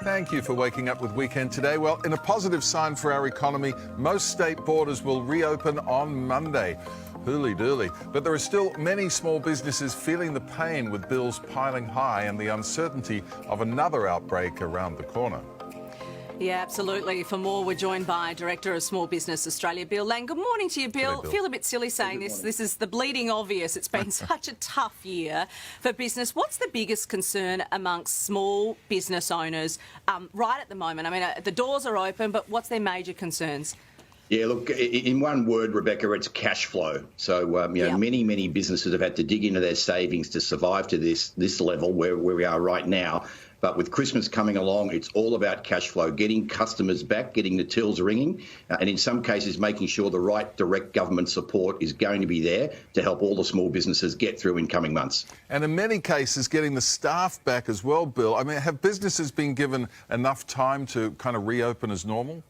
Thank you for waking up with Weekend Today. Well, in a positive sign for our economy, most state borders will reopen on Monday. Hooly-dooly. But there are still many small businesses feeling the pain with bills piling high and the uncertainty of another outbreak around the corner. Yeah, absolutely. For more, we're joined by Director of Small Business Australia, Bill Lang. Good morning to you, Bill. G'day, Bill. Feel a bit silly saying this. This is the bleeding obvious. It's been such a tough year for business. What's the biggest concern amongst small business owners right at the moment? I mean, the doors are open, but what's their major concerns? Yeah, look, in one word, Rebecca, it's cash flow. So, many businesses have had to dig into their savings to survive to this level where we are right now. But with Christmas coming along, it's all about cash flow, getting customers back, getting the tills ringing, and in some cases making sure the right direct government support is going to be there to help all the small businesses get through in coming months. And in many cases, getting the staff back as well, Bill. I mean, have businesses been given enough time to kind of reopen as normal?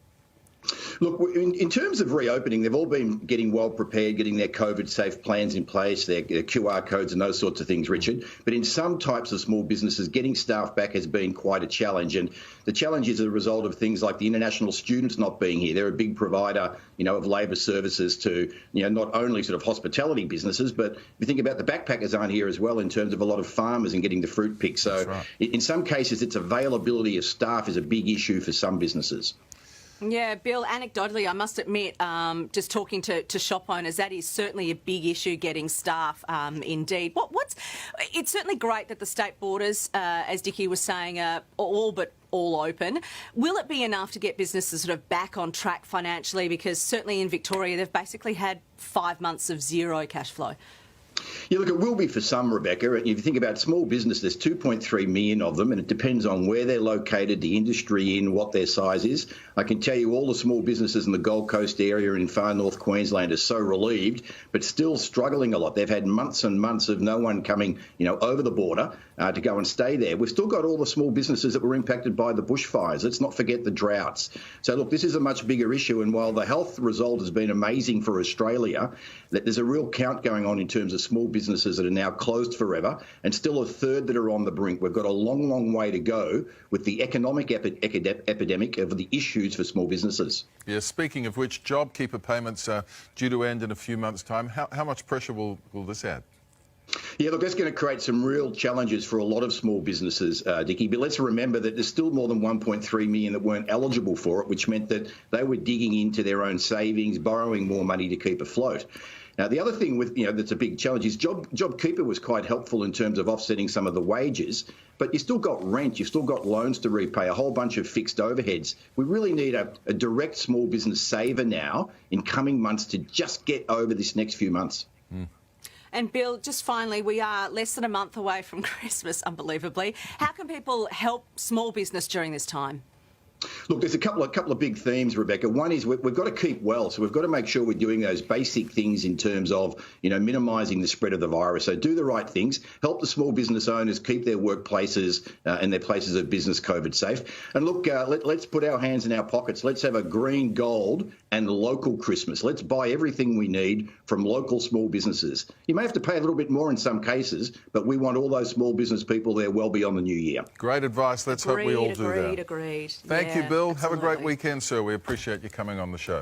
Look, in terms of reopening, they've all been getting well prepared, getting their COVID-safe plans in place, their QR codes and those sorts of things, Richard. But in some types of small businesses, getting staff back has been quite a challenge. And the challenge is a result of things like the international students not being here. They're a big provider, of labour services to, not only sort of hospitality businesses, but if you think about the backpackers aren't here as well in terms of a lot of farmers and getting the fruit picked. So right. In some cases, its availability of staff is a big issue for some businesses. Yeah, Bill, anecdotally, I must admit, just talking to shop owners, that is certainly a big issue, getting staff, indeed. It's certainly great that the state borders, as Dickie was saying, are all but all open. Will it be enough to get businesses sort of back on track financially? Because certainly in Victoria, they've basically had 5 months of zero cash flow. Yeah, look, it will be for some, Rebecca. If you think about small business, there's 2.3 million of them, and it depends on where they're located, the industry in, what their size is. I can tell you all the small businesses in the Gold Coast area and in far north Queensland are so relieved, but still struggling a lot. They've had months and months of no one coming, over the border to go and stay there. We've still got all the small businesses that were impacted by the bushfires. Let's not forget the droughts. So, look, this is a much bigger issue, and while the health result has been amazing for Australia, that there's a real count going on in terms of small businesses that are now closed forever and still a third that are on the brink. We've got a long, long way to go with the economic epidemic of the issues for small businesses. Yeah, speaking of which, JobKeeper payments are due to end in a few months' time. How much pressure will this add? Yeah, look, that's going to create some real challenges for a lot of small businesses, Dickie. But let's remember that there's still more than 1.3 million that weren't eligible for it, which meant that they were digging into their own savings, borrowing more money to keep afloat. Now, the other thing with, that's a big challenge is JobKeeper was quite helpful in terms of offsetting some of the wages, but you still got rent, you've still got loans to repay, a whole bunch of fixed overheads. We really need a direct small business saver now in coming months to just get over this next few months. And Bill, just finally, we are less than a month away from Christmas, unbelievably. How can people help small business during this time? Look, there's a couple of big themes, Rebecca. One is we've got to keep well, so we've got to make sure we're doing those basic things in terms of, minimising the spread of the virus. So do the right things, help the small business owners keep their workplaces and their places of business COVID safe. And look, let's put our hands in our pockets. Let's have a green, gold and local Christmas. Let's buy everything we need from local small businesses. You may have to pay a little bit more in some cases, but we want all those small business people there well beyond the new year. Great advice. Let's hope we all do that. Agreed. Thank you, Bill. Absolutely. Have a great weekend, sir. We appreciate you coming on the show.